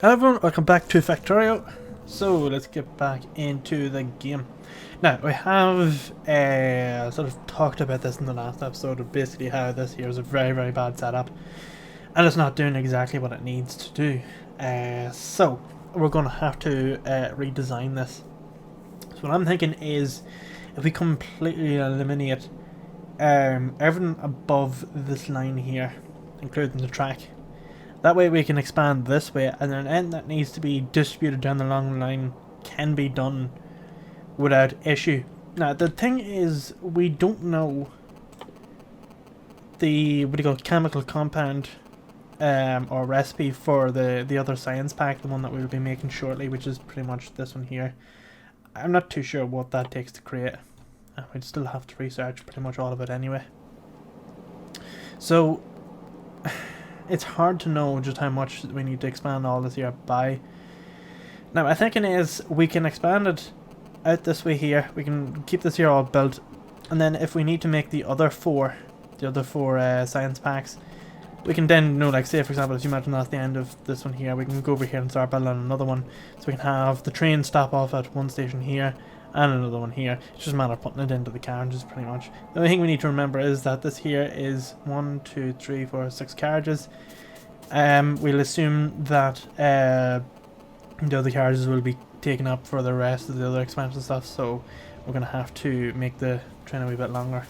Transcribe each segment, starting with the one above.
Hello everyone, welcome back to Factorio. So let's get back into the game. Now we have sort of talked about this in the last episode of basically how this here is a very bad setup and it's not doing exactly what it needs to do. So we're going to have to redesign this. So what I'm thinking is if we completely eliminate everything above this line here, including the track. That way we can expand this way, and then anything that needs to be distributed down the long line can be done without issue. Now the thing is, we don't know the chemical compound or recipe for the other science pack, the one that we'll be making shortly, which is pretty much this one here. I'm not too sure what that takes to create. We'd still have to research pretty much all of it anyway. So it's hard to know just how much we need to expand all this here by. Now my thinking is we can expand it out this way here. We can keep this here all built, and then if we need to make the other four science packs, we can then, you know, like say for example, if you imagine that's the end of this one here, we can go over here and start building another one. So we can have the train stop off at one station here and another one here. It's just a matter of putting it into the carriages pretty much. The only thing we need to remember is that this here is 1, 2, 3, 4, 6 carriages. We'll assume that the other carriages will be taken up for the rest of the other expansion stuff, so we're going to have to make the train a wee bit longer.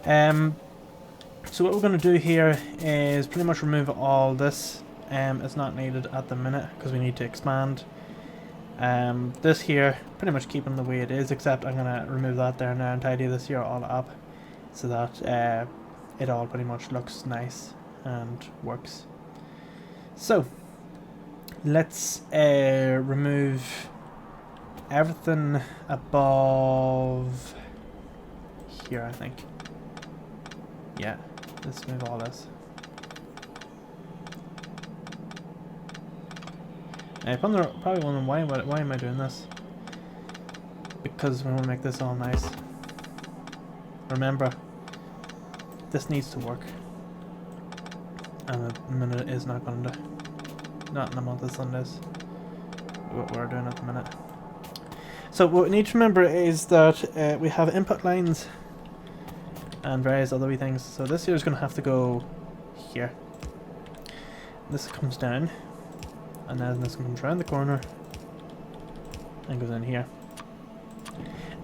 So what we're going to do here is pretty much remove all this. It's not needed at the minute because we need to expand. This here, pretty much keeping the way it is, except I'm going to remove that there now and tidy this here all up so that it all pretty much looks nice and works. So let's remove everything above here, I think. Yeah, let's move all this. You're probably wondering why am I doing this? Because we want to make this all nice. Remember, this needs to work, and a minute is not going to. Not in a month of Sundays. What we're doing at the minute. So what we need to remember is that we have input lines and various other wee things. So this here is going to have to go here. This comes down. And then this comes around the corner and goes in here.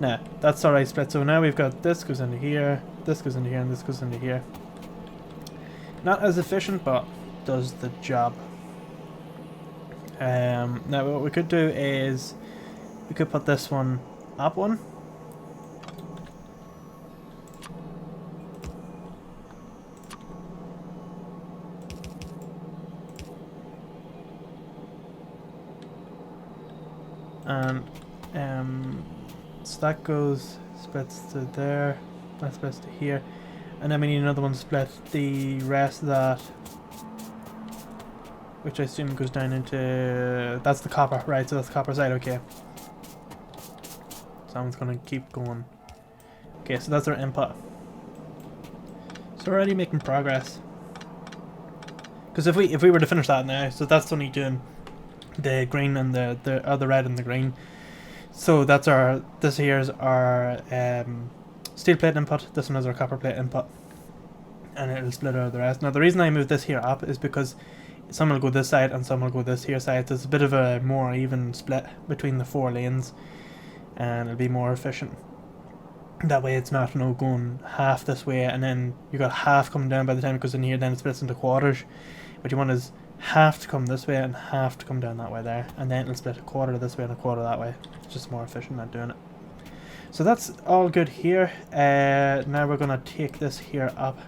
Now that's alright split. So now we've got this goes into here, this goes into here, and this goes into here. Not as efficient, but does the job. Now what we could do is we could put this one up one. And so that goes splits to there, that splits to here, and then we need another one to split the rest of that, which I assume goes down into, that's the copper, right? So that's the copper side. Okay, so I'm just gonna keep going. Okay, so that's our input. So we're already making progress, because if we were to finish that now, so that's only doing the green and the red and the green. So that's this here is our steel plate input, this one is our copper plate input, and it'll split out the rest. Now the reason I moved this here up is because some will go this side and some will go this here side. So it's a bit of a more even split between the 4 lanes, and it'll be more efficient. That way it's not, you know, going half this way and then you got half coming down by the time it goes in here, then it splits into quarters. What you want is half to come this way and half to come down that way there, and then it'll split a quarter this way and a quarter that way. It's just more efficient at doing it. So that's all good here. Now we're gonna take this here up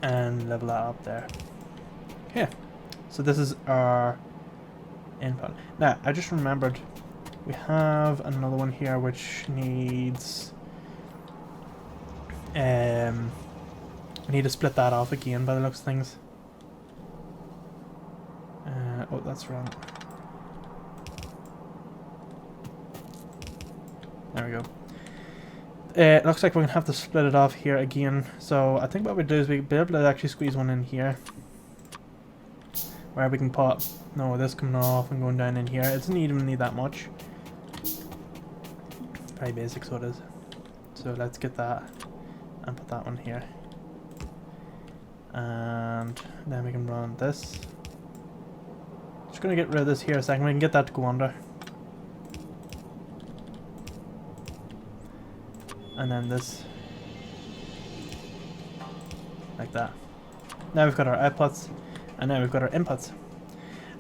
and level that up there. Okay, so this is our input. Now I just remembered we have another one here which needs we need to split that off again by the looks of things. Oh, that's wrong. There we go. It looks like we're going to have to split it off here again. So I think what we do is we'll be able to actually squeeze one in here. where we can put, no, this coming off and going down in here. It doesn't even need that much. Very basic, so it is. So let's get that and put that one here. And then we can run this. Just gonna get rid of this here a second. We can get that to go under. And then this. Like that. Now we've got our outputs. And now we've got our inputs.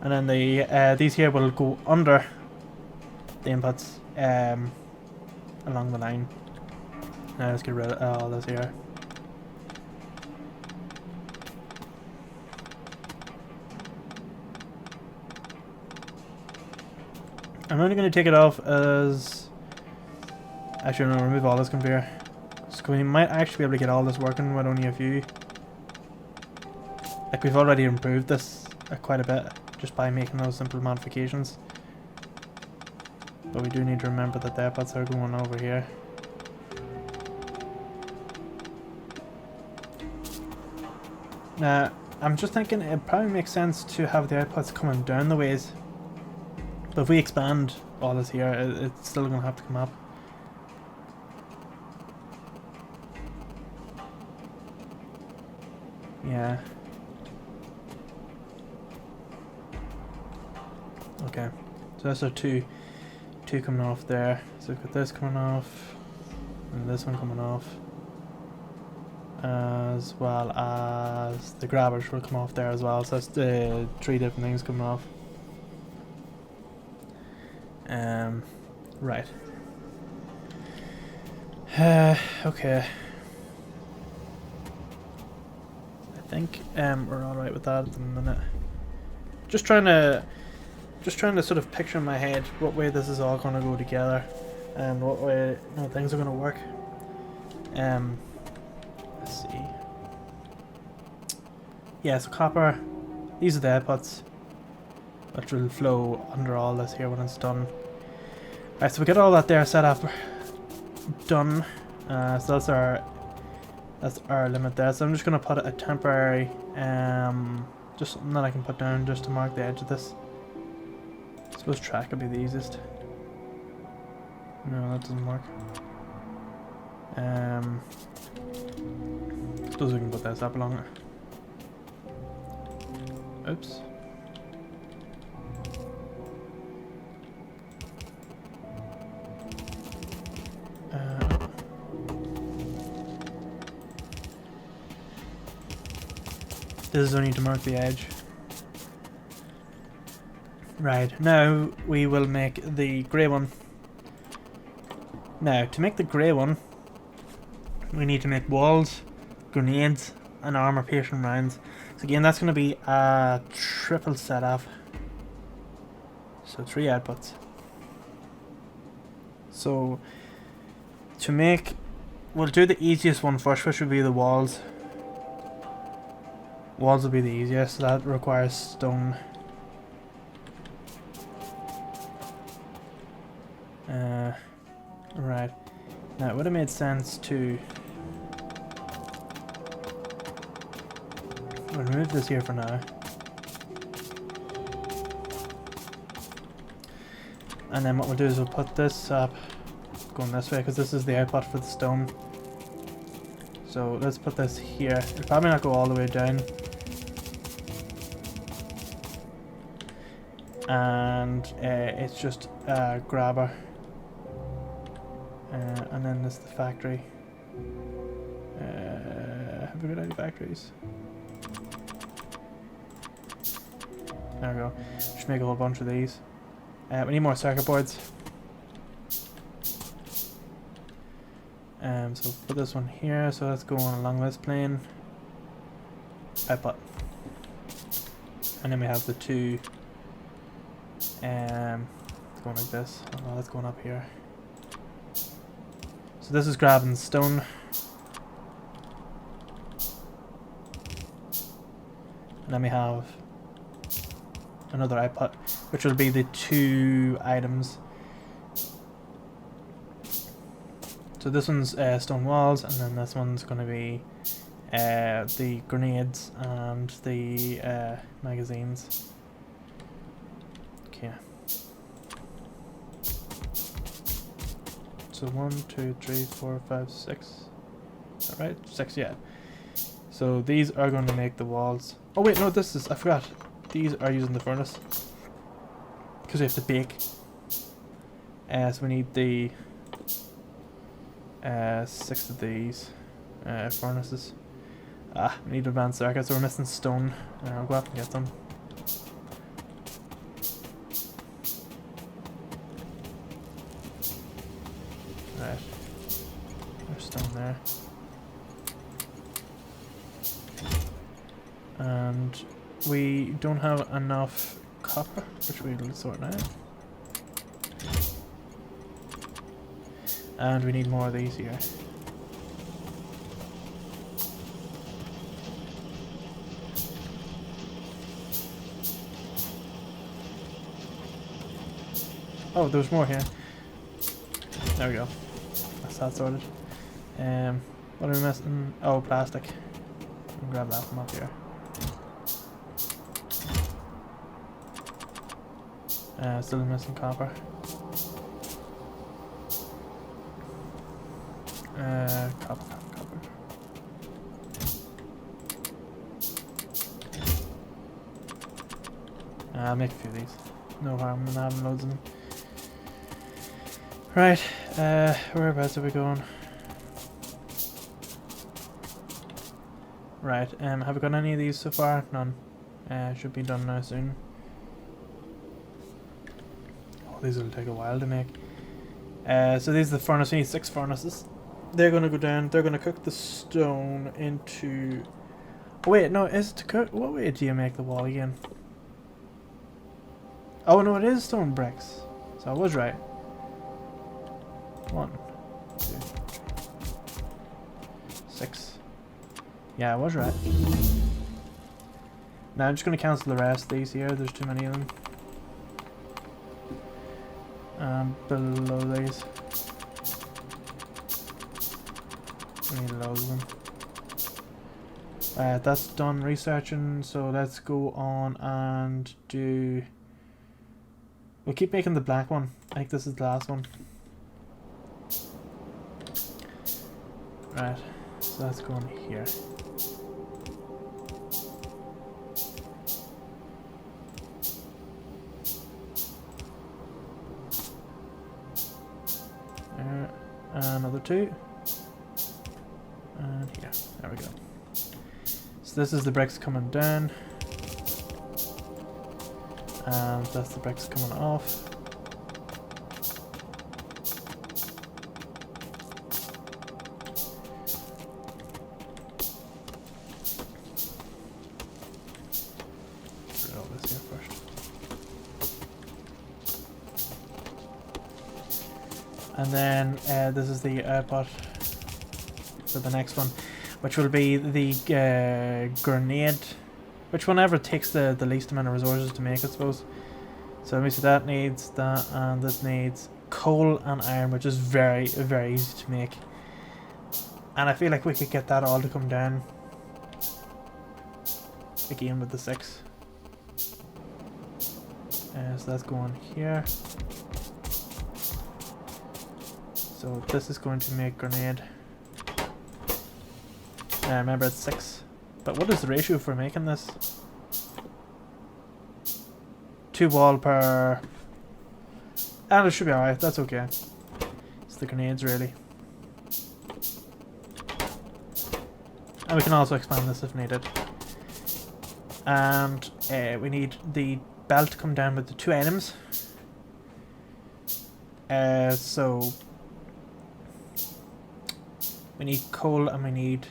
And then the these here will go under the inputs along the line. Now let's get rid of all this here. I'm only going to take it off as... Actually, no, remove all this conveyor. So we might actually be able to get all this working with only a few. Like, we've already improved this quite a bit just by making those simple modifications. But we do need to remember that the outputs are going over here. Now, I'm just thinking it probably makes sense to have the outputs coming down the ways. But if we expand all this here, it's still going to have to come up. Yeah. Okay. So that's our two coming off there. So we've got this coming off, and this one coming off, as well as the grabbers will come off there as well. So that's the 3 different things coming off. Right. Okay. I think we're all right with that at the minute. Just trying to sort of picture in my head what way this is all going to go together, and what way things are going to work. Let's see. Yeah, so copper. These are the outputs, which will flow under all this here when it's done. Right, so we get all that there set up, done. So that's our limit there. So I'm just gonna put a temporary, just something that I can put down just to mark the edge of this. I suppose track would be the easiest. No, that doesn't work. Suppose we can put this up along it. Oops. This is only to mark the edge. Right, now we will make the grey one. Now, to make the grey one, we need to make walls, grenades, and armor-piercing rounds. So again, that's going to be a triple setup. So 3 outputs. So, to make... We'll do the easiest one first, which would be the walls. Walls will be the easiest, so that requires stone. Right. Now it would have made sense to remove this here for now. And then what we'll do is we'll put this up going this way, because this is the output for the stone. So let's put this here. It'll probably not go all the way down. And it's just a grabber. And then this is the factory. Have we got any factories? There we go. Just make a whole bunch of these. We need more circuit boards. So put this one here, so that's going along this plane. Output. And then we have the 2 it's going like this. Oh, that's going up here. So this is grabbing stone. And then we have another output, which will be the 2 items. So this one's stone walls, and then this one's going to be the grenades and the magazines. Okay. So 1, 2, 3, 4, 5, 6. Alright, 6, yeah. So these are going to make the walls. Oh wait, no, this is, I forgot. These are using the furnace. Because we have to bake. So we need the 6 of these furnaces. We need advanced circuits, so we're missing stone. I'll go out and get them. Right. There's stone there. And we don't have enough copper, which we'll sort out. And we need more of these here. Oh, there's more here. There we go. That's that sorted. What are we missing? Oh, plastic. I'll grab that from up here. Still missing copper. Copper. I'll make a few of these. No harm in having loads of them. Right, whereabouts are we going? Right, have we got any of these so far? None. Should be done now soon. Oh, these will take a while to make. So these are the furnaces. We need 6 furnaces. They're gonna go down, they're gonna cook the stone into... Oh wait, no, is it to cook? What way do you make the wall again? Oh no, it is stone bricks. So I was right. 1, 2, 3, 6. Yeah, I was right. Now I'm just going to cancel the rest of these here. There's too many of them. Below these. We need loads of them. That's done researching, so let's go on and do... We'll keep making the black one. I think this is the last one. Right, so that's going here. Another 2. And here. There we go. So this is the bricks coming down. And that's the bricks coming off. Put all this here first. And then this is the output for the next one, which will be the grenade, which whenever it takes the least amount of resources to make, I suppose. So let me see, that needs that, and this needs coal and iron, which is very, very easy to make. And I feel like we could get that all to come down again with the 6. So that's going here. So this is going to make grenade. Remember it's 6. But what is the ratio for making this? 2 wall per... And it should be alright, that's okay. It's the grenades really. And we can also expand this if needed. And we need the belt to come down with the 2 items. So we need coal and we need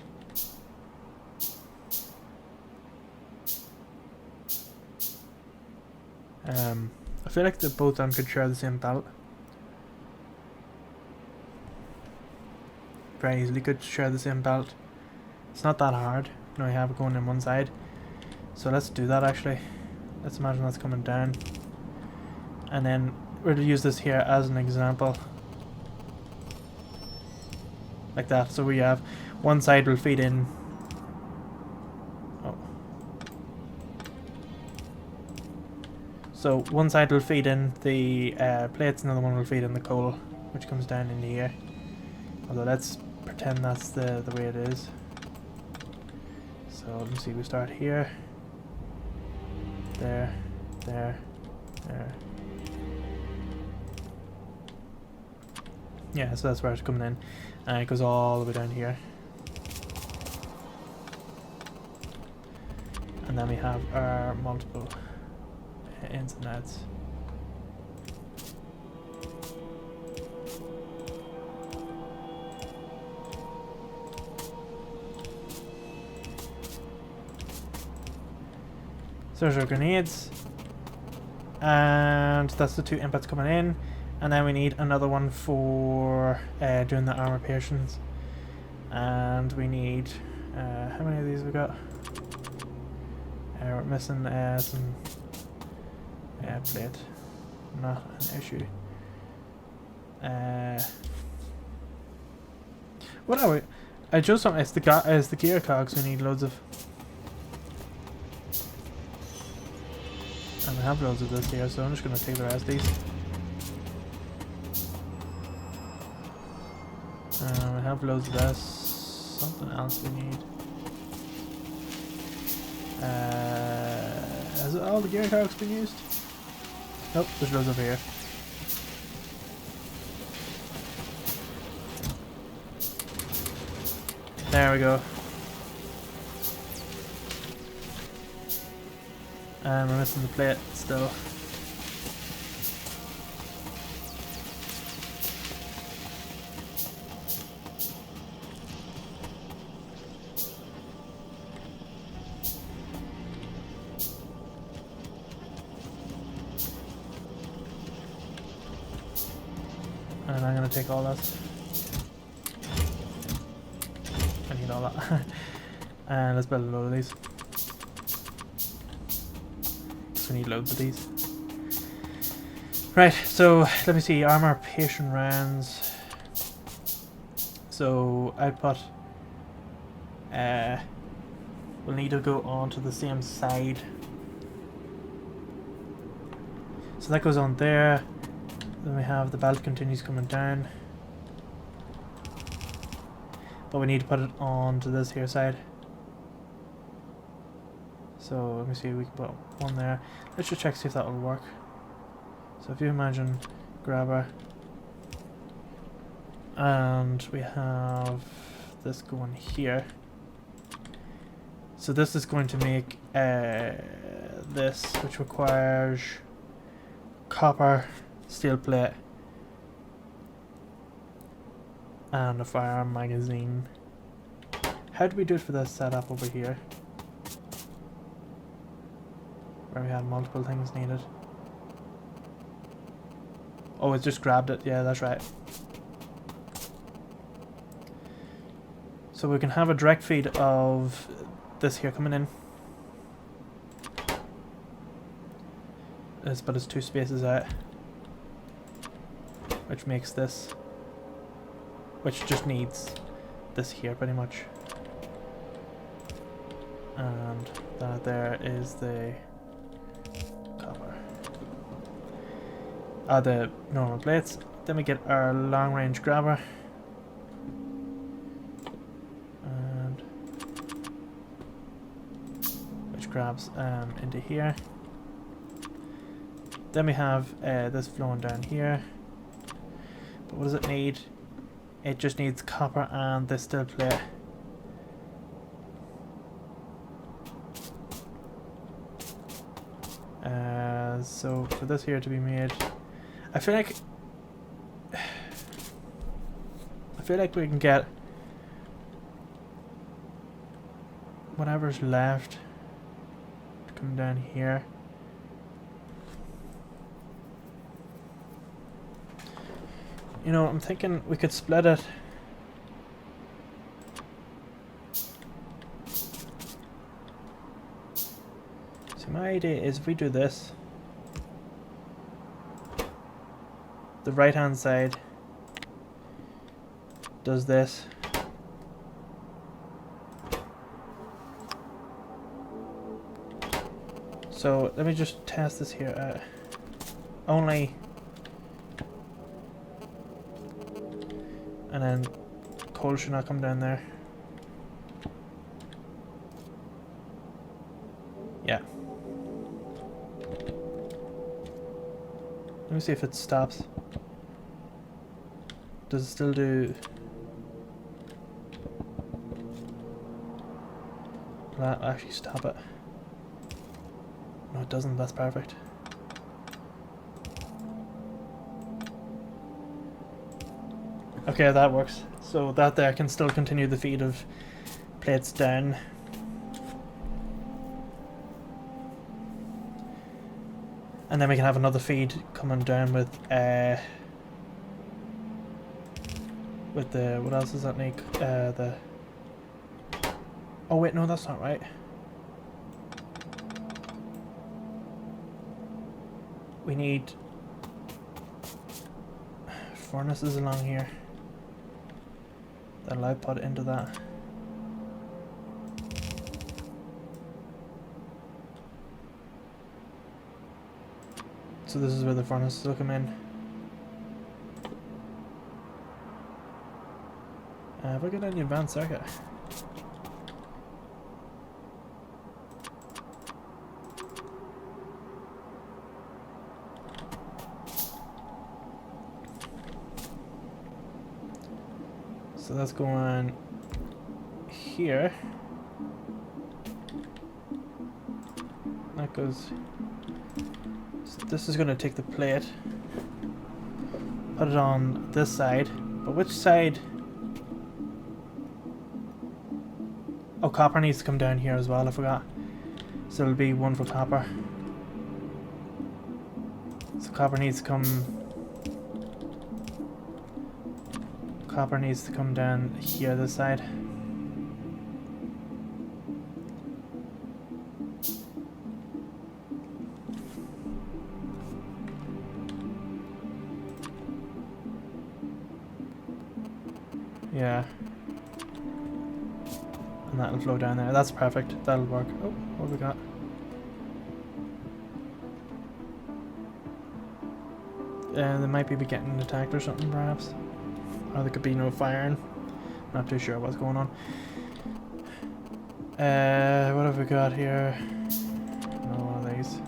I feel like both of them could share the same belt. Very easily could share the same belt. It's not that hard. You know, you have it going in one side. So let's do that actually. Let's imagine that's coming down. And then we're to use this here as an example. Like that. So we have one side will feed in So one side will feed in the plates, another one will feed in the coal, which comes down into here. Although let's pretend that's the way it is. So let me see, we start here. There, there, there. Yeah, so that's where it's coming in. And it goes all the way down here. And then we have our multiple ins and outs. So there's our grenades. And that's the two inputs coming in. And then we need another one for doing the armor piercings. And we need... how many of these have we got? We're missing some plate. Not an issue. What are we? I chose something. It's the gear cogs we need loads of. And I have loads of this here, so I'm just going to take the rest of these. We have loads of this. Something else we need. Has all the gear cogs been used? Nope, there's loads over here. There we go. And we're missing the plate still. And I'm going to take all this. I need all that. And let's build a load of these. So we need loads of these. Right, so let me see. Armor patient rounds. So output. We'll need to go onto the same side. So that goes on there. Then we have the belt continues coming down. But we need to put it onto this here side. So let me see, we can put one there. Let's just check, see if that will work. So if you imagine grabber. And we have this going here. So this is going to make this, which requires copper, steel plate, and a firearm magazine. How do we do it for this setup over here? Where we had multiple things needed. Oh, it's just grabbed it. Yeah, that's right. So we can have a direct feed of this here coming in. But it's two spaces out. Which makes this. Which just needs this here pretty much. And that there is the copper. The normal plates. Then we get our long range grabber. And which grabs into here. Then we have this flowing down here. But what does it need? It just needs copper and this steel plate. So for this here to be made, I feel like we can get whatever's left to come down here. You know, I'm thinking we could split it. So my idea is if we do this, the right hand side does this. So let me just test this here. Only, and then coal should not come down there. Yeah. Let me see if it stops. Does it still do... That'll actually stop it. No, it doesn't. That's perfect. Okay, that works. So that there can still continue the feed of plates down. And then we can have another feed coming down with the, what else does that need? The, oh wait, no, that's not right. We need furnaces along here. That'll output into that. So this is where the furnaces will come in. Have I got any advanced circuit? So that's going here. That goes... So this is going to take the plate, put it on this side, but which side? Oh, copper needs to come down here as well, I forgot. So it'll be one for copper. So copper needs to come... Copper needs to come down here, this side. Yeah. And that'll flow down there. That's perfect. That'll work. Oh, what have we got? They might be getting attacked or something, perhaps. Or there could be no firing. Not too sure what's going on. What have we got here? No one of these.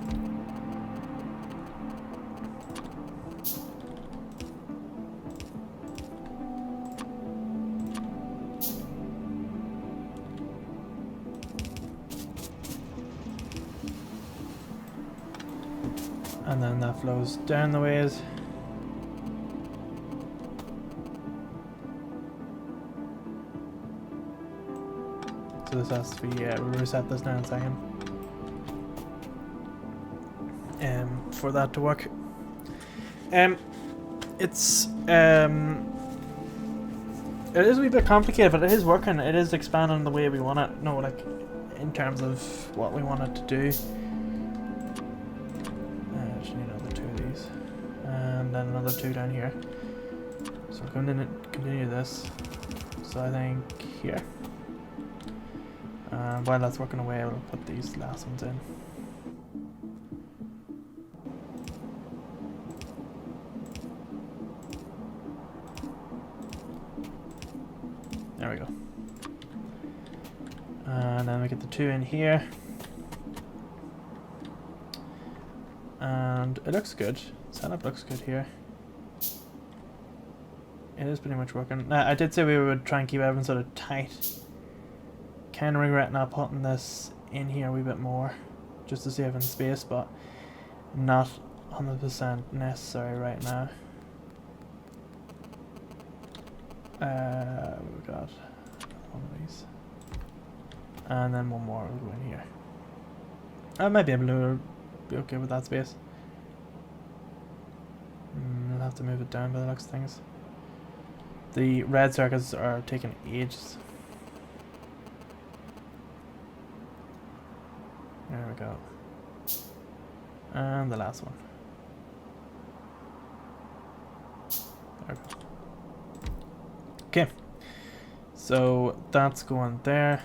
And then that flows down the ways. So this has to be, we'll reset this now in a second. For that to work. It's it is a wee bit complicated, but it is working. It is expanding the way we want it. No, like in terms of what we want it to do. Just need another two of these, and then another two down here. So we're going to continue this. So I think here. While that's working away, I'll put these last ones in. There we go. And then we get the two in here. And it looks good. Setup looks good here. It is pretty much working. Now, I did say we would try and keep everything sort of tight. Kind of regret not putting this in here a wee bit more, just to save in space, but not 100% necessary right now. We've got one of these, and then one more will go in here. I might be able to be okay with that space. I'll have to move it down by the looks of things. The red circuits are taking ages. There we go. And the last one. There we go. Okay. So that's going there.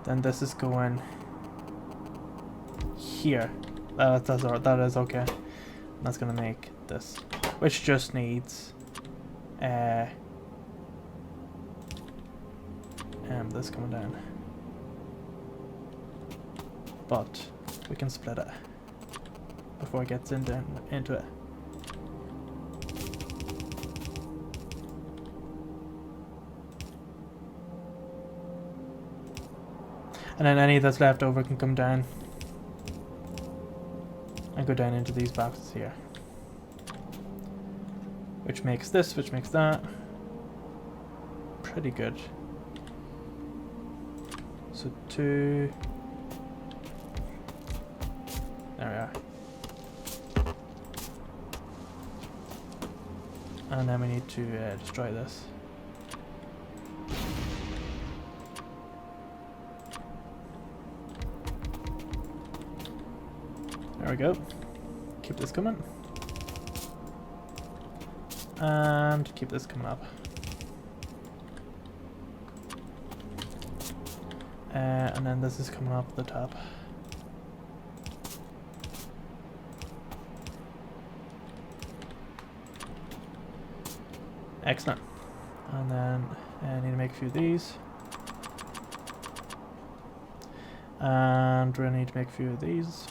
Then this is going here. That's alright. That is okay. That's gonna make this, which just needs this coming down. But we can split it before it gets into it. And then any that's left over can come down and go down into these boxes here. Which makes this, which makes that. Pretty good. So 2. There we are. And then we need to destroy this. There we go. Keep this coming. And keep this coming up. And then this is coming up the top. Excellent. And then I need to make a few of these. And we need to make a few of these.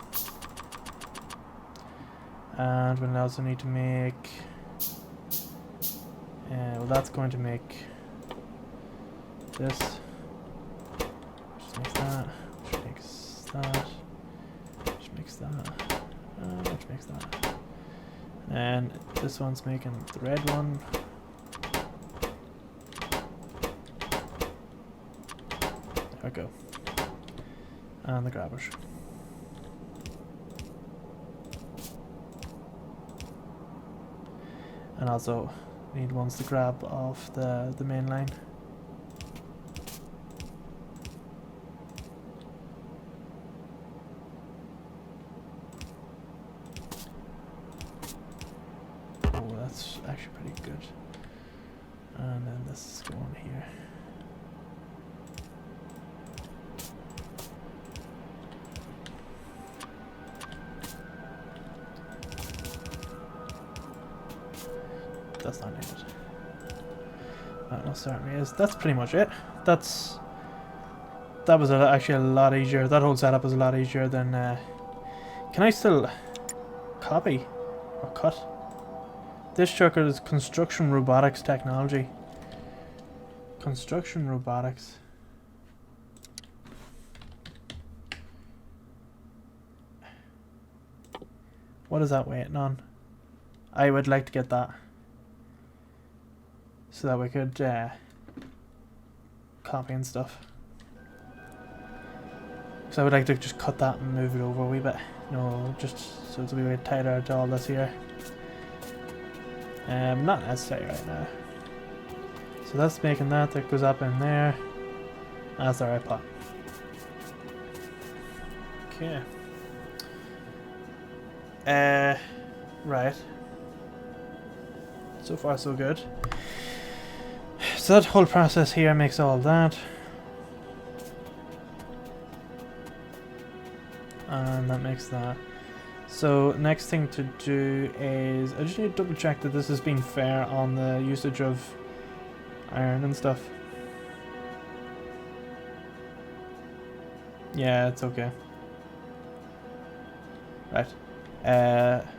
And we'll also need to make... well, that's going to make this. Which makes that. Which makes that. Which makes that. Which makes that. And this one's making the red one. There we go. And the grabbers. And also need ones to grab off the main line. Oh, that's actually pretty good. And then this is going here. That's not needed. That will certainly is. That's pretty much it. That was actually a lot easier. That whole setup was a lot easier than. Can I still copy or cut? This trucker is construction robotics technology. Construction robotics. What is that waiting on? I would like to get that. So that we could copy and stuff. So I would like to just cut that and move it over a wee bit. No, just so it's a wee bit tighter to all this here. Not necessary right now. So that's making that goes up in there. That's our iPod. Okay. Right. So far so good. So that whole process here makes all that. And that makes that. So next thing to do is I just need to double check that this has been fair on the usage of iron and stuff. Yeah, it's okay. Right.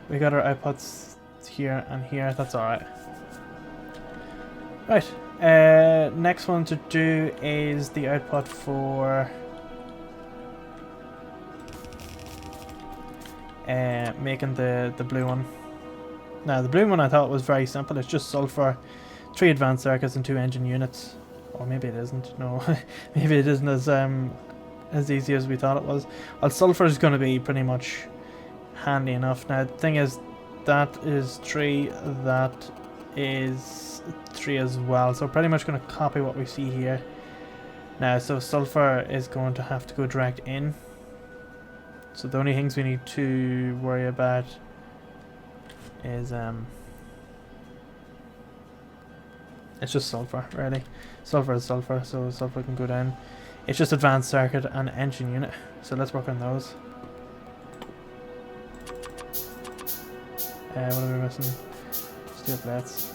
We got our iPods here and here, that's alright. Right. Next one to do is the output for making the blue one. Now the blue one I thought was very simple. It's just sulfur, 3 advanced circuits and 2 engine units. Or maybe it isn't. No, maybe it isn't as easy as we thought it was. Well, sulfur is going to be pretty much handy enough. Now the thing is, that is 3. That is 3 as well. So pretty much going to copy what we see here. Now, so sulfur is going to have to go direct in. So the only things we need to worry about is it's just sulfur, really. Sulfur is sulfur, so sulfur can go down. It's just advanced circuit and engine unit. So let's work on those. What are we missing? Steel plates.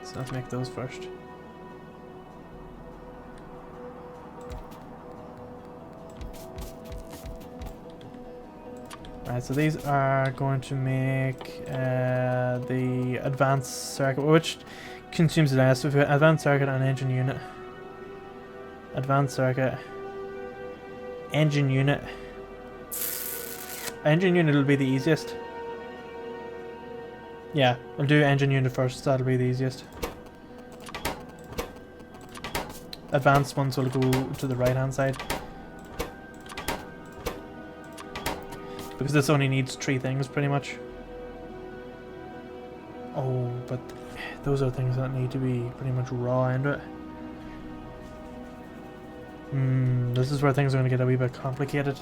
So let's make those first. Right, so these are going to make the advanced circuit, which consumes less. So we've got advanced circuit and engine unit. Advanced circuit. Engine unit. Engine unit will be the easiest. Yeah, we'll do engine unit first, that'll be the easiest. Advanced ones will go to the right hand side. Because this only needs 3 things pretty much. Oh, but those are things that need to be pretty much raw into it. This is where things are going to get a wee bit complicated.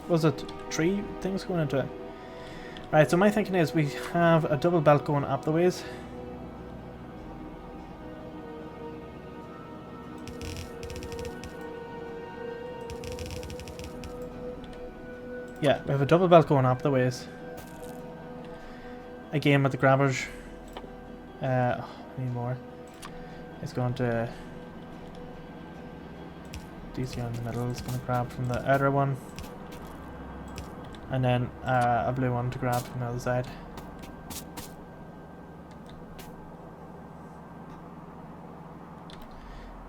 Was it 3 things going into it? Right, so my thinking is we have a double belt going up the ways. Yeah, we have a double belt going up the ways. Again with the grabbers. Need more. It's going to DC on the middle. It's going to grab from the outer one. And then a blue one to grab from the other side.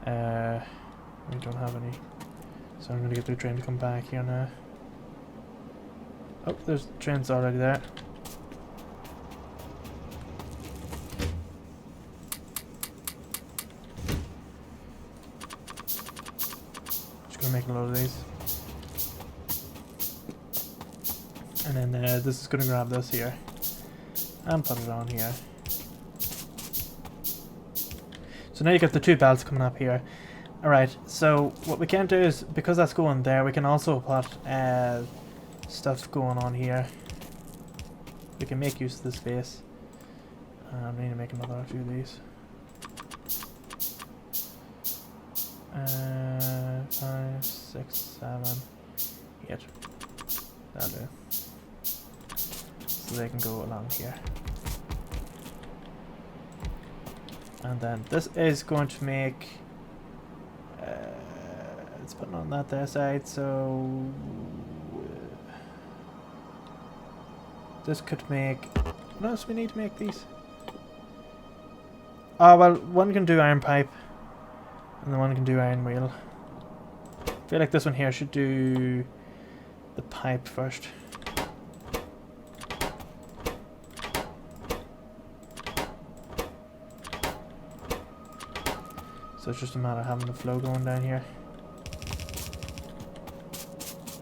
We don't have any. So I'm going to get the train to come back here now. Oh, there's trains already there. Just gonna make a load of these. And then this is gonna grab this here. And put it on here. So now you got the 2 belts coming up here. Alright, so what we can do is, because that's going there, we can also put stuff going on here. We can make use of the space. I need to make another few of these. 5, 6, 7, 8. That'll do. So they can go along here. And then this is going to make... it's putting on that there side, so... this could make... what else we need to make these? Oh, well, one can do iron pipe. And the one can do iron wheel. I feel like this one here should do the pipe first. So it's just a matter of having the flow going down here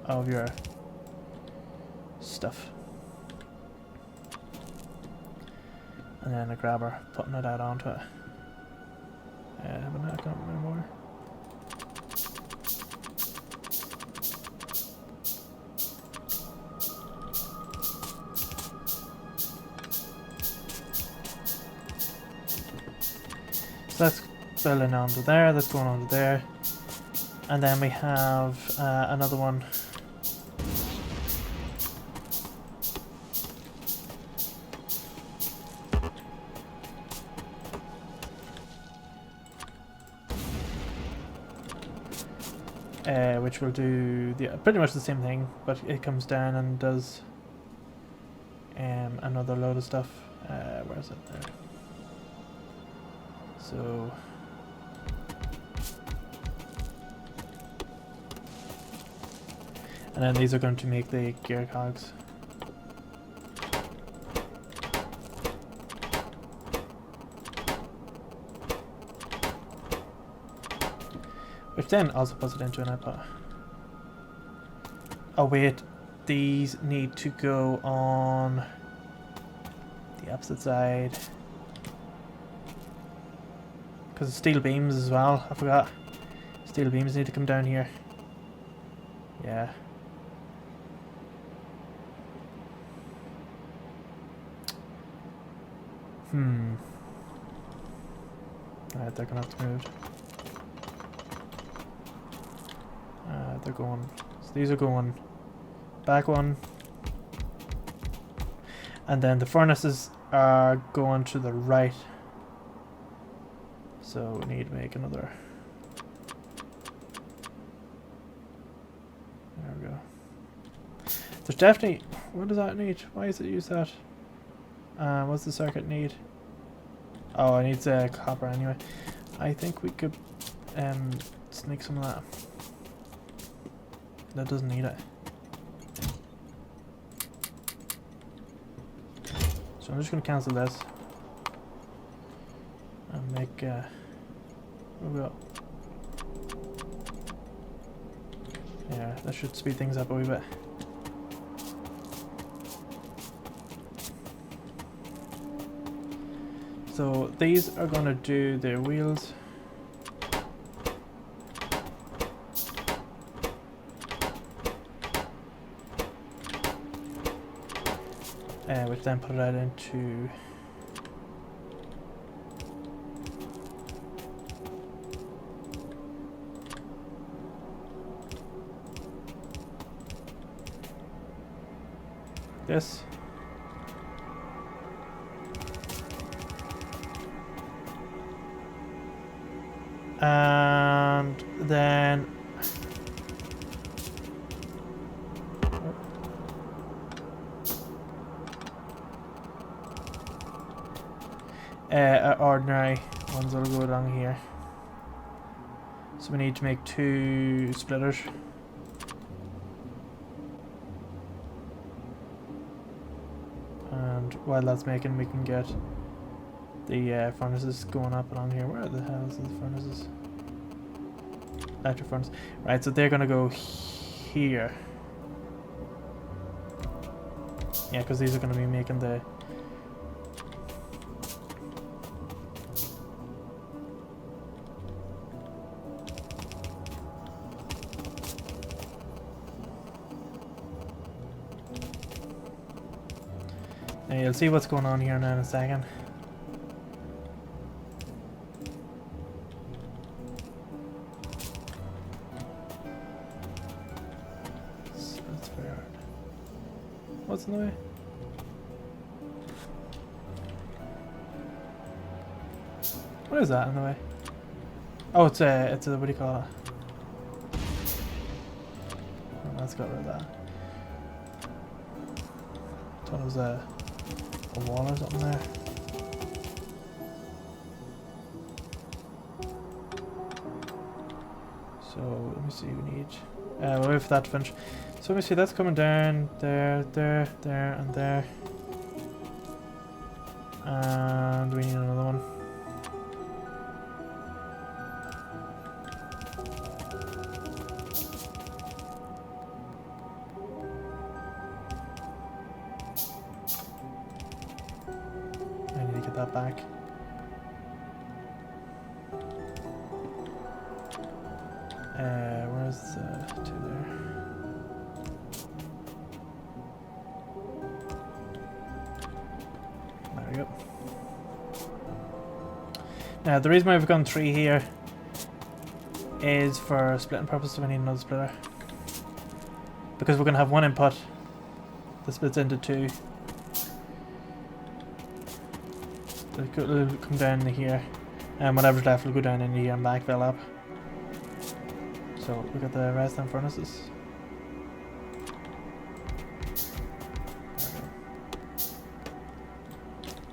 of your stuff. And then a grabber putting it out onto it. Haven't I got any more? So that's filling onto there, that's going onto there. And then we have another one. Which will do pretty much the same thing, but it comes down and does another load of stuff. Where is it there? So and then these are going to make the gear cogs. Which then also puts it into an output. Oh wait, these need to go on the opposite side. Because steel beams as well, I forgot. Steel beams need to come down here. Yeah. Alright, they're gonna have to move. They're going. So these are going back one. And then the furnaces are going to the right. So we need to make another. There we go. There's definitely. What does that need? Why does it use that? What's the circuit need? Oh, it needs copper anyway. I think we could sneak some of that. That doesn't need it. So I'm just going to cancel this. And make... where we go? Yeah, that should speed things up a wee bit. So these are going to do the wheels. Which then put it out into this. And then ordinary ones will go down here. So we need to make 2 splitters. And while that's making, we can get the furnaces going up along here. Where the hell is the furnaces? Electric furnace. Right, so they're gonna go here. Yeah, because these are gonna be making the... Now you'll see what's going on here now in a second. That's very hard. What's in the way? What is that in the way? Oh, it's a what do you call it? Oh, let's get rid of that. I thought it was a wall or something there. So let me see, we need we'll wait for that to finish. So let me see, that's coming down there, there, there, and there. And we need another one. That back. Where's the 2 there? There we go. Now the reason why we've gone 3 here is for splitting purposes, so we need another splitter. Because we're going to have 1 input that splits into 2. It'll come down into here, and whatever's left will go down into here and backfill up. So we got the rest of them furnaces.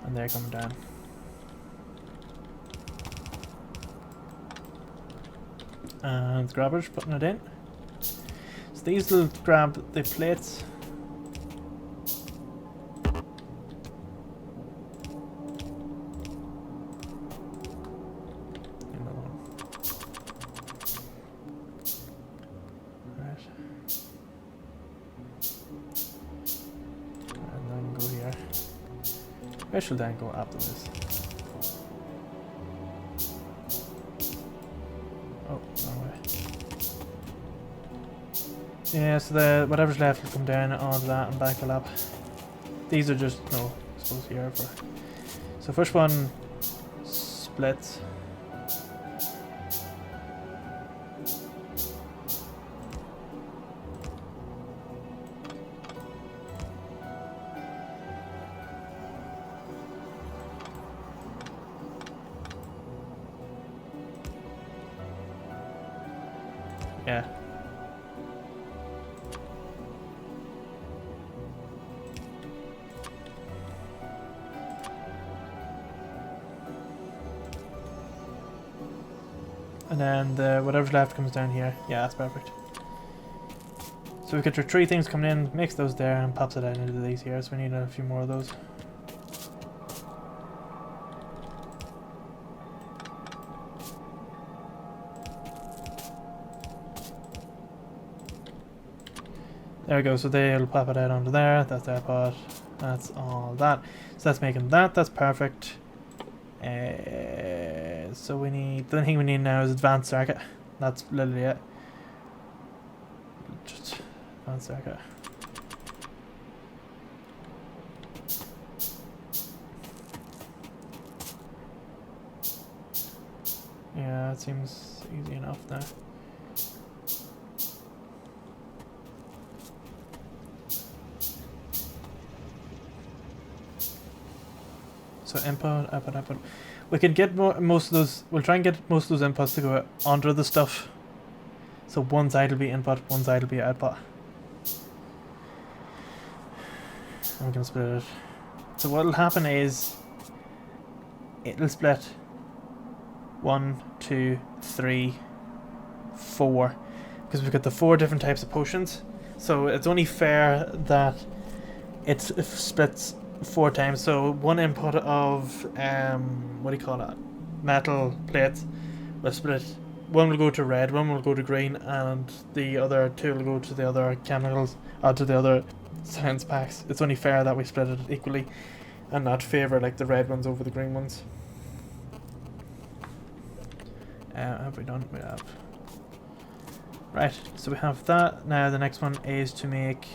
And they're coming down. And the grabbers putting it in. So these will grab the plates. Where should I go after this? Oh, wrong way. Yeah, so the whatever's left will come down onto that and backfill up. These are just, no, I suppose here for... So first one splits. Yeah. And then the whatever's left comes down here. Yeah, that's perfect. So we got your 3 things coming in, makes those there, and pops it out into these here. So we need a few more of those. There we go, so they'll pop it out onto there. That's their pot. That's all that. So that's making that. That's perfect. So we need, the only thing we need now is advanced circuit. That's literally it. Just advanced circuit. Yeah, it seems easy enough now. So input, output, output. We can get most of those. We'll try and get most of those inputs to go under the stuff. So one side will be input, one side will be output. And we can split it. So what will happen is it'll split 1, 2, 3, 4, because we've got the 4 different types of potions. So it's only fair that it splits 4 times. So one input of what do you call it? Metal plates will split. One will go to red, one will go to green, and the other 2 will go to the other chemicals, or to the other science packs. It's only fair that we split it equally, and not favour like the red ones over the green ones. Have we done? We have. Right, so we have that. Now the next one is to make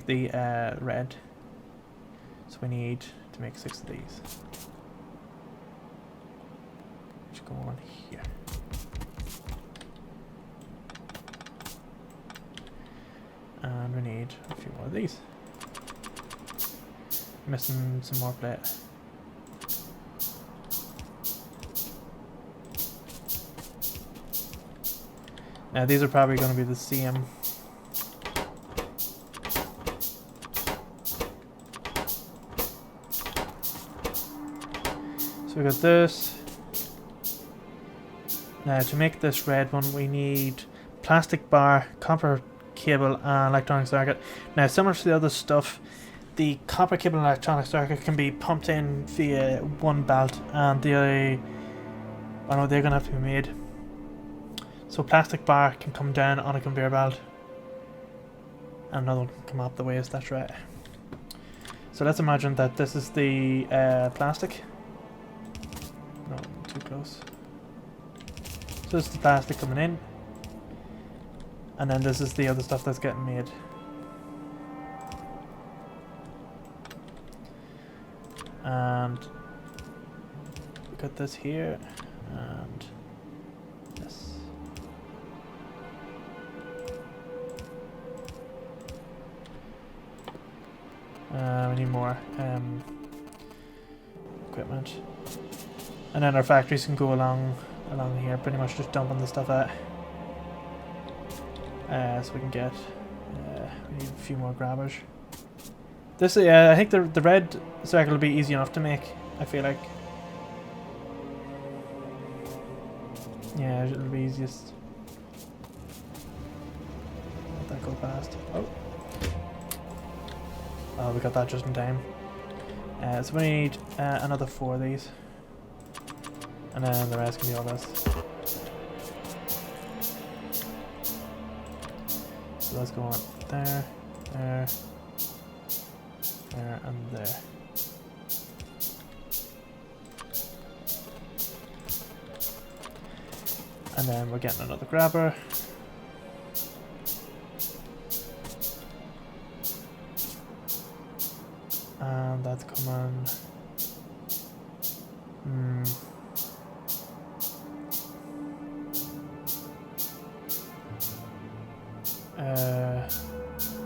the red. So we need to make 6 of these. Which go on here. And we need a few more of these. Missing some more plate. Now these are probably going to be the same. So we got this. Now to make this red one we need plastic bar, copper cable and electronic circuit. Now similar to the other stuff, the copper cable and electronic circuit can be pumped in via one belt, and they're going to have to be made. So plastic bar can come down on a conveyor belt, and another one can come up the waist, that's right. So let's imagine that this is the plastic. No, too close. So this is the plastic coming in, and then this is the other stuff that's getting made. And we got this here, and this. We need more equipment, and then our factories can go along here, pretty much just dumping the stuff out. So we can get. We need a few more grabbers. This, I think the red circle will be easy enough to make, I feel like. Yeah, it'll be easiest. Let that go past. Oh, we got that just in time. So we need another 4 of these. And then the rest can be all this. So let's go on there, there, there, and there. And then we're getting another grabber. And that's coming.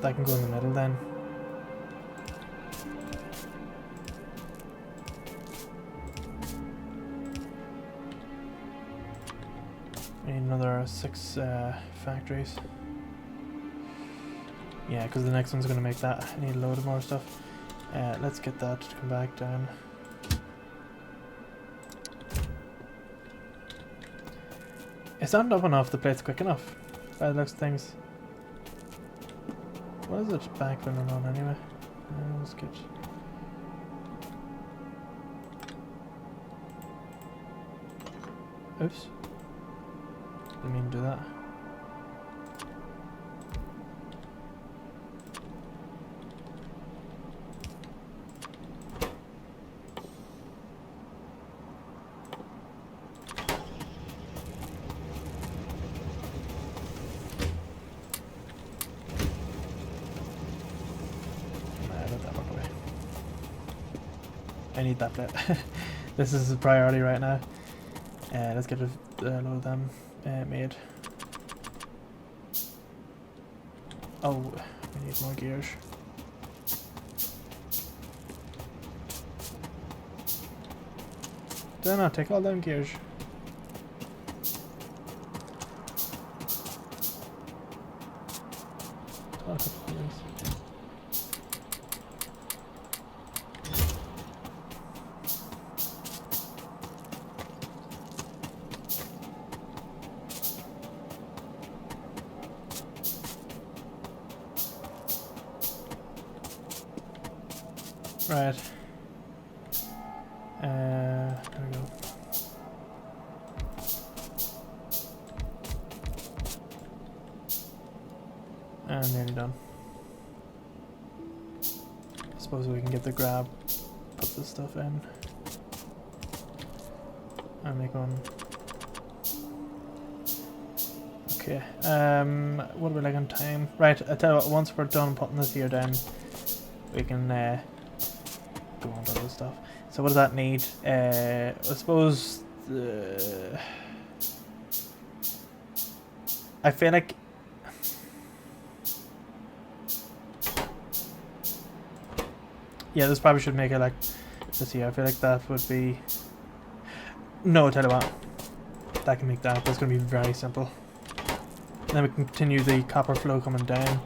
That can go in the middle then. We need another 6 factories. Yeah, because the next one's going to make that. I need a load of more stuff. Let's get that to come back down. It's not up enough the plates quick enough by the looks of things. What is it backfilling on anyway? Let's get. Oops. Didn't mean to do that. I need that bit. This is a priority right now. Let's get a load of them made. Oh, we need more gears. Did I not take all them gears? Oh, a couple of things. Right. There we go. And nearly done. I suppose we can get the grab, put this stuff in, and make one. Okay. What are we like on time? Right. I tell you what. Once we're done putting this here down, we can go on to other stuff. So what does that need? I suppose I feel like yeah, this probably should make it like this here. I feel like that would be no, tell you what, that can make that. That's going to be very simple. And then we continue the copper flow coming down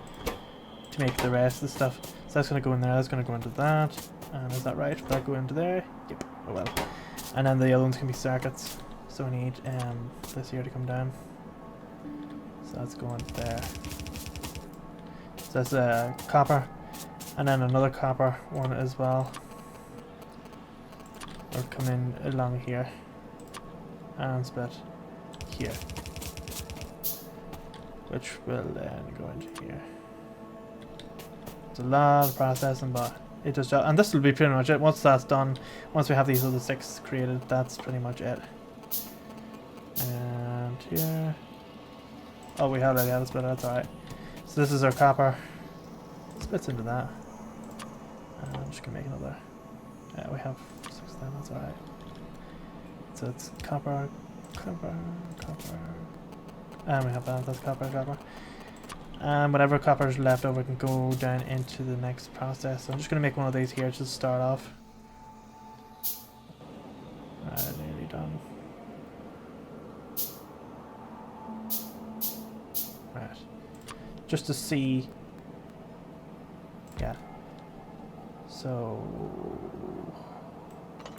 to make the rest of the stuff. So that's going to go in there. That's going to go into that. And is that right? Would that go into there? Yep. Oh well. And then the other ones can be circuits. So we need this here to come down. So that's going there. So that's copper. And then another copper one as well. Or come in along here. And split here. Which will then go into here. It's a lot of processing, but it does job. And this will be pretty much it. Once that's done, once we have these other 6 created, that's pretty much it. And here. Oh, we already had a splitter, that's alright. So this is our copper. Splits into that. And I'm just gonna make another. Yeah, we have 6 of them, that's alright. So it's copper, copper, copper. And we have that, that's copper, copper. And whatever copper is left over can go down into the next process. So I'm just going to make one of these here to start off. Nearly done. Right. Just to see. Yeah. So.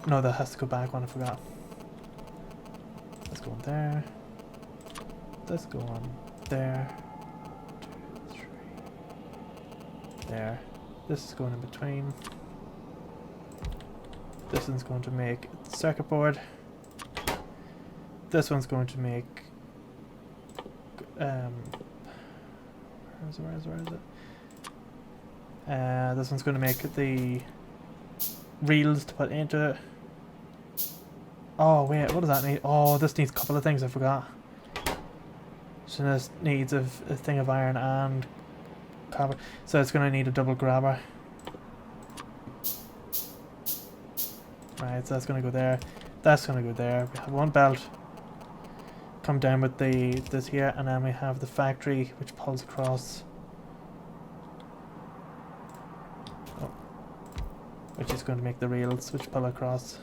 No, that has to go back one, I forgot. Let's go on there. Let's go on there. There. This is going in between. This one's going to make circuit board. This one's going to make where is it? This one's going to make the reels to put into it. Oh wait, what does that need? Oh, this needs a couple of things, I forgot. So this needs a thing of iron and copper. So it's going to need a double grabber. Right, so that's going to go there. That's going to go there. We have one belt come down with this here, and then we have the factory which pulls across. Oh, which is going to make the reels which pull across.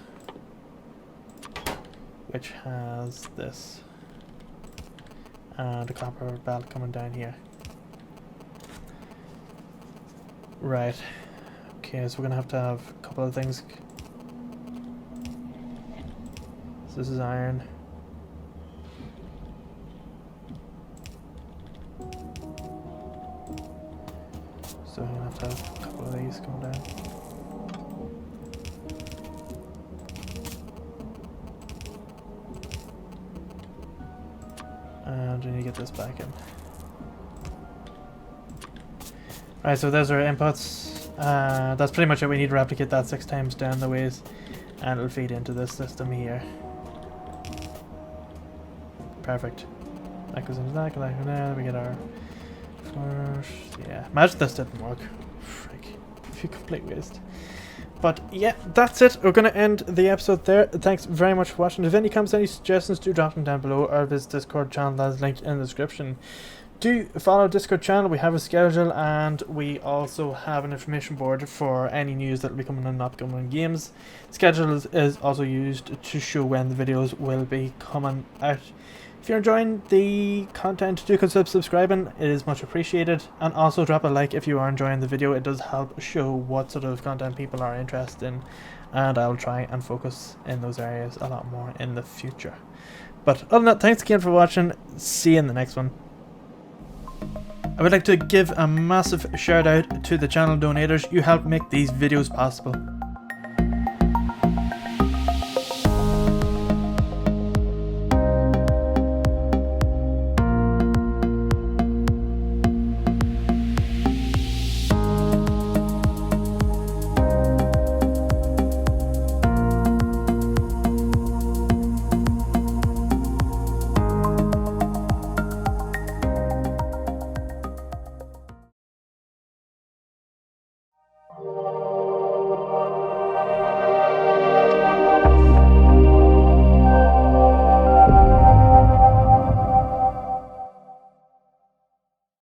Which has this. and a copper belt coming down here. Right. Okay, so we're gonna have to have a couple of things. So this is iron. So we're gonna have to have a couple of these coming down. And we need to get this back in. Right, so those are inputs. That's pretty much it. We need to replicate that 6 times down the ways, and it'll feed into this system here. Perfect. That goes into that, goes into there. We get our flourish. Yeah, imagine this didn't work. Frick. A complete waste. But yeah, that's it. We're going to end the episode there. Thanks very much for watching. If you have any comments, any suggestions, do drop them down below, or visit Discord channel that is linked in the description. Do follow Discord channel. We have a schedule, and we also have an information board for any news that will be coming in upcoming games. Schedule is also used to show when the videos will be coming out. If you're enjoying the content, do consider subscribing. It is much appreciated. And also drop a like if you are enjoying the video. It does help show what sort of content people are interested in, and I'll try and focus in those areas a lot more in the future. But other than that, thanks again for watching. See you in the next one. I would like to give a massive shout out to the channel donators. You help make these videos possible.